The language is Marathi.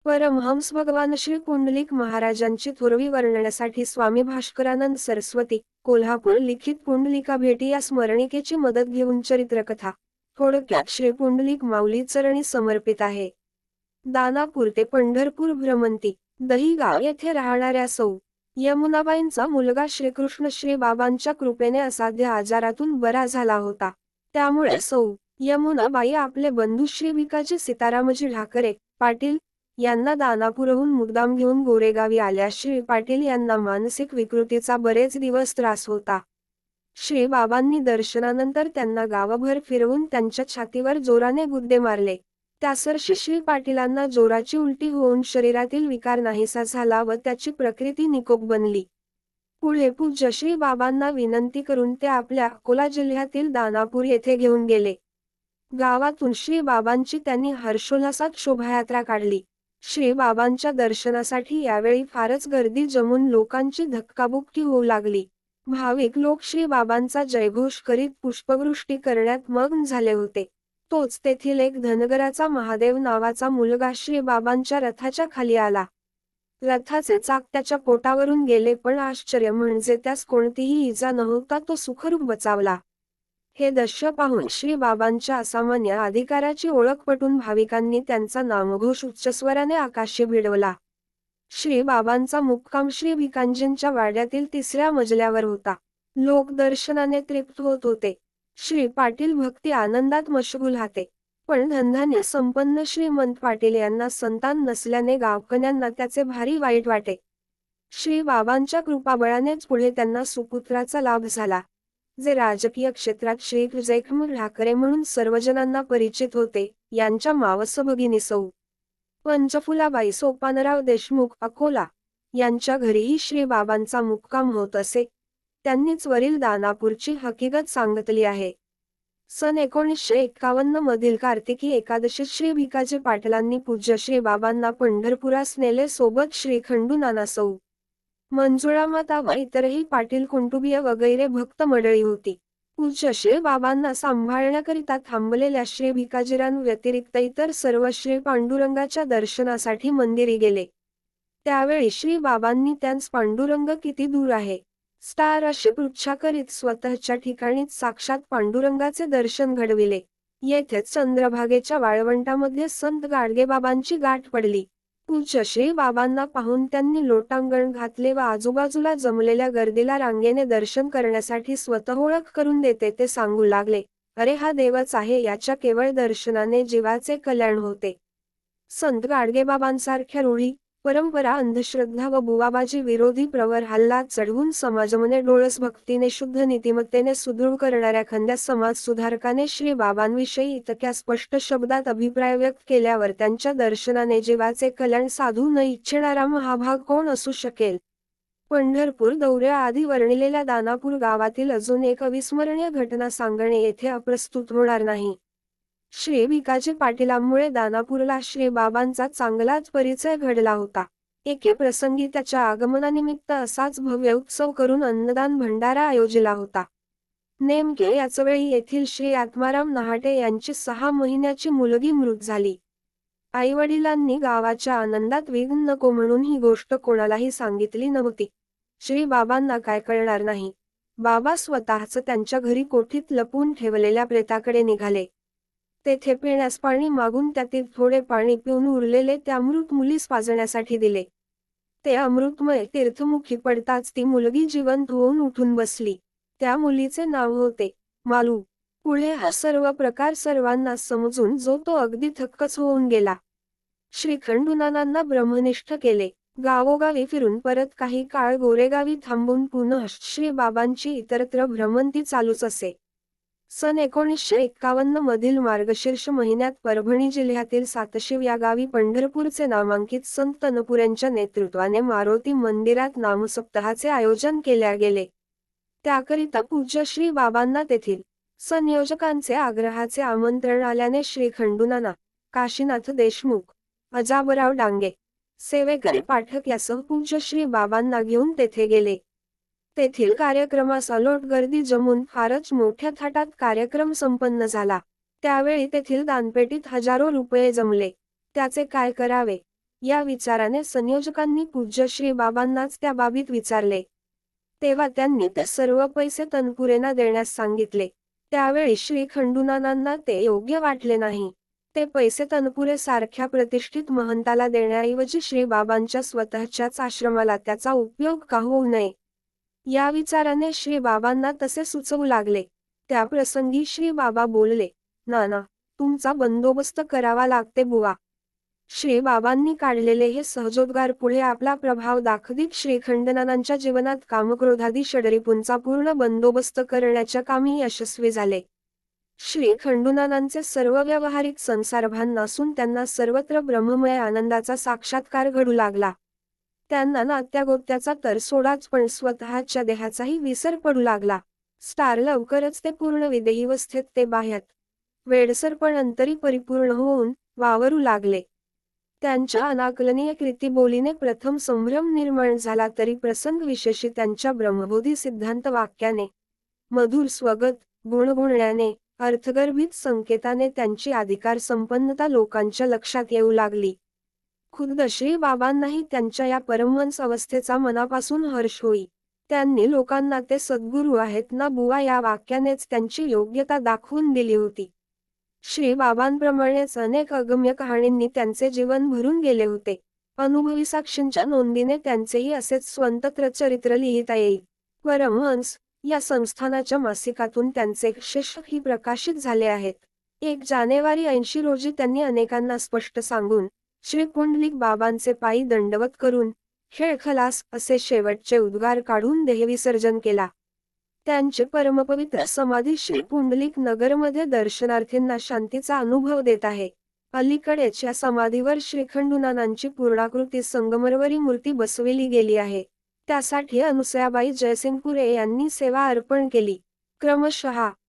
परमहंस भगवान श्री पुंडलिक महाराजांची थोरवी वर्णनासाठी स्वामी भास्करानंद सरस्वती, कोल्हापूर लिखित पुंडलिका भेटी या स्मरणिकेची मदत घेऊन चरित्रकथा थोडक्यात श्री पुंडलिक माऊली चरणी समर्पित आहे. दानापूर ते पंढरपूर भ्रमंती, दहिगाव येथे राहणाऱ्या सौ. यमुनाबाईंचा मुलगा श्रीकृष्ण श्री बाबांच्या कृपेने असाध्य आजारातून बरा झाला होता. त्यामुळे सौ. यमुनाबाई आपले बंधू श्री भिकाजी सीतारामजी ढाकरे पाटील यांना दानापूरहून मुद्दाम घेऊन गोरेगावी आल्या. श्री पाटील यांना मानसिक विकृतीचा बरेच दिवस त्रास होता. श्री बाबांनी दर्शनानंतर त्यांना गावभर फिरवून त्यांच्या छातीवर जोराने गुद्दे मारले. त्यासर्शी श्री पाटीलांना जोराची उलटी होऊन शरीरातील विकार नाहीसा झाला व त्याची प्रकृती निकोप बनली. पुढे पूज्य श्री बाबांना विनंती करून ते आपल्या अकोला जिल्ह्यातील दानापूर येथे घेऊन गेले. गावातून श्री बाबांची त्यांनी हर्षोल्हासात शोभायात्रा काढली. श्री बाबांच्या दर्शनासाठी यावेळी फारच गर्दी जमून लोकांची धक्काबुक्की होऊ लागली. भाविक लोक श्री बाबांचा जयघोष करीत पुष्पवृष्टी करण्यात मग्न झाले होते. तोच तेथील एक धनगराचा महादेव नावाचा मुलगा श्री बाबांच्या रथाच्या खाली आला. रथाचे चाक त्याच्या पोटावरून गेले, पण आश्चर्य म्हणजे त्यास कोणतीही इजा नव्हता. तो सुखरूप बचावला. हे दृश्य पाहून श्री बाबांच्या असामान्य अधिकाराची ओळख पटून भाविकांनी त्यांचा नामघोष उच्चस्वराने आकाशी भिडवला. श्री बाबांचा मुक्काम श्री भिकांजींच्या वाड्यातील 3ऱ्या मजल्यावर होता. लोक दर्शनाने तृप्त होत होते. श्री पाटील भक्ती आनंदात मशगूल होते. पण धंद्याने संपन्न श्रीमंत पाटील यांना संतान नसल्याने गावकन्यांना त्याचे भारी वाईट वाटे. श्री बाबांच्या कृपाबळानेच पुढे त्यांना सुपुत्राचा लाभ झाला, जे राजकीय क्षेत्रात श्री जयखम ढाकरे म्हणून सर्वजनांना परिचित होते. यांच्या मावस भगिनी सौ. पंचफुलाबाई सोपानराव देशमुख अकोला यांच्या घरीही श्री बाबांचा मुक्काम होत असे. त्यांनीच वरील दानापूरची हकीकत सांगितली आहे. सन 1951 मधील कार्तिकी एकादशीत श्री भिकाजी पाटलांनी पूज्य श्री बाबांना पंढरपुरास नेले. सोबत श्री खंडूनाना सौ. मंजुळामाता व इतरही पाटील कुटुंबीय वगैरे भक्त मंडळी होती. पूज्य श्री बाबांना सांभाळण्याकरिता थांबलेल्या श्री भिकाजीरांव्यतिरिक्त इतर सर्व श्री पांडुरंगाच्या दर्शनासाठी मंदिरी गेले. त्यावेळी श्री बाबांनी त्यांस पांडुरंग किती दूर आहे स्टार अशी पृच्छा करीत स्वतःच्या ठिकाणीच साक्षात पांडुरंगाचे दर्शन घडविले. येथेच चंद्रभागेच्या वाळवंटामध्ये संत गाडगेबाबांची गाठ पडली. पूज्य श्री बाबांना पाहून त्यांनी लोटांगण घातले व आजूबाजूला जमलेल्या गर्दीला रांगेने दर्शन करण्यासाठी स्वतः ओळख करून देते ते सांगू लागले, अरे हा देवच आहे, याच्या केवळ दर्शनाने जीवाचे कल्याण होते. संत गाडगेबाबांसारख्या रूढी, परंपरा, अंधश्रद्धा व बुवाबाजी विरोधी प्रवर हल्ला चढवून समाजमने डोळस भक्तीने शुद्ध नीतिमत्तेने सुदृढ करणाऱ्या खंद्या समाज सुधारकाने श्री बाबांविषयी इतक्या स्पष्ट शब्दात अभिप्राय व्यक्त केल्यावर त्यांच्या दर्शनाने जीवाचे कल्याण साधू न इच्छिणारा महाभाग कोण असू शकेल. पंढरपूर दौऱ्याआधी वर्णिलेल्या दानापूर गावातील अजून एक अविस्मरणीय घटना सांगणे येथे अप्रस्तुत होणार नाही. श्री भिकाजी पाटीलांमुळे दानापूरला श्री बाबांचा चांगलाच परिचय घडला होता. एके प्रसंगी त्याच्या आगमनानिमित्त असाच भव्य उत्सव करून अन्नदान भंडारा आयोजिला होता. नेमके याच वेळी येथील श्री आत्माराम नहाटे यांची 6 महिन्याची मुलगी मृत झाली. आईवडिलांनी गावाच्या आनंदात विघ्न नको म्हणून ही गोष्ट कोणालाही सांगितली नव्हती. श्री बाबांना काय कळणार नाही. बाबा स्वतःच त्यांच्या घरी कोठीत लपवून ठेवलेल्या प्रेताकडे निघाले. तेथे पिण्यास पाणी मागून त्यातील थोडे पाणी पिऊन उरलेले त्या मृत मुलीस पाजण्यासाठी दिले. ते अमृतमय तीर्थमुखी पडताच ती मुलगी जिवंत होऊन उठून बसली. त्या मुलीचे नाव होते मालू. पुढे हा सर्व प्रकार सर्वांना समजून जो तो अगदी थक्कच होऊन गेला. श्री खंडूनानांना ब्रह्मनिष्ठ केले. गावोगावी फिरून परत काही काळ गोरेगावी थांबून पुनः श्री बाबांची इतरत्र भ्रमंती चालूच असे. सन 1951 मधील मार्गशीर्ष महिन्यात परभणी जिल्ह्यातील सातशिव या गावी पंढरपूरचे नामांकित संत तनपुरेंच्या नेतृत्वाने मारुती मंदिरात नामसप्ताहाचे आयोजन केले गेले. त्याकरिता पूज्य श्री बाबांना तेथील संयोजकांचे आग्रहाचे आमंत्रण आल्याने श्री खंडूनाना, काशीनाथ देशमुख, अजाबराव डांगे, सेवेकर पाठक यासह पूज्य श्री बाबांना घेऊन तेथे गेले. तेथील कार्यक्रमास अलोट गर्दी जमून फारच मोठ्या थाटात कार्यक्रम संपन्न झाला. त्यावेळी तेथील दानपेटीत हजारो रुपये जमले. त्याचे काय करावे या विचाराने संयोजकांनी पूज्य श्री बाबांनाच त्या बाबीत विचारले. तेव्हा त्यांनी ते सर्व पैसे तनपुरेंना देण्यास सांगितले. त्यावेळी श्री खंडूनानांना ते योग्य वाटले नाही. ते पैसे तनपुरे सारख्या प्रतिष्ठित महंताला देण्याऐवजी श्री बाबांच्या स्वतःच्याच आश्रमाला त्याचा उपयोग का होऊ नये, या विचाराने श्री बाबांना तसे सुचवू लागले. त्या प्रसंगी श्री बाबा बोलले, नाना, तुमचा बंदोबस्त करावा लागते बुवा. श्री बाबांनी काढलेले हे सहजोद्गार पुढे आपला प्रभाव दाखवीत श्री खंडनानांच्या जीवनात कामक्रोधादी षडरिपूंचा पूर्ण बंदोबस्त करण्याच्या कामी यशस्वी झाले. श्री खंडूनानांचे सर्व व्यावहारिक संसारभान नसून त्यांना सर्वत्र ब्रह्ममय आनंदाचा साक्षात्कार घडू लागला. त्यांना नात्यागोत्याचा तर सोडाच पण स्वतःच्या देहाचाही विसर पडू लागला. लवकरच ते पूर्ण विदेहीवस्थेत ते बाह्यात वेडसर पण अंतरी परिपूर्ण होऊन वावरू लागले. त्यांच्या अनाकलनीय कृतीबोलीने प्रथम संभ्रम निर्माण झाला तरी प्रसंग विशेषी त्यांच्या ब्रह्मबोधी सिद्धांत वाक्याने, मधुर स्वगत गुणगुणण्याने, अर्थगर्भित संकेताने त्यांची अधिकार संपन्नता लोकांच्या लक्षात येऊ लागली. खुद्द श्री बाबांनाही त्यांच्या या परमहंस अवस्थेचा मनापासून हर्ष होई. त्यांनी लोकांना ते सद्गुरू आहेत ना बुवा या वाक्यानेच त्यांची योग्यता दाखवून दिली होती. श्री बाबांप्रमाणेच अनेक अगम्य कहाणींनी त्यांचे जीवन भरून गेले होते. अनुभवी साक्षींच्या नोंदीने त्यांचेही असेच स्वतंत्र चरित्र लिहिता येईल. परमहंस या संस्थानाच्या मासिकातून त्यांचे शेषही प्रकाशित झाले आहेत. 1 जानेवारी 80 रोजी त्यांनी अनेकांना स्पष्ट सांगून श्री पुंडलिक बाबांचे पायी दंडवत करून खेळ खलास असे शेवटचे उद्गार काढून देहविसर्जन केला. त्यांचे परमपवित्र समाधी श्री पुंडलिक नगरमध्ये दर्शनार्थींना शांतीचा अनुभव देत आहे. अलीकडेच या समाधीवर श्री खंडूनानांची पूर्णाकृती संगमरवरी मूर्ती बसविली गेली आहे. त्यासाठी अनुसयाबाई जयसिंगपुरे यांनी सेवा अर्पण केली. क्रमशः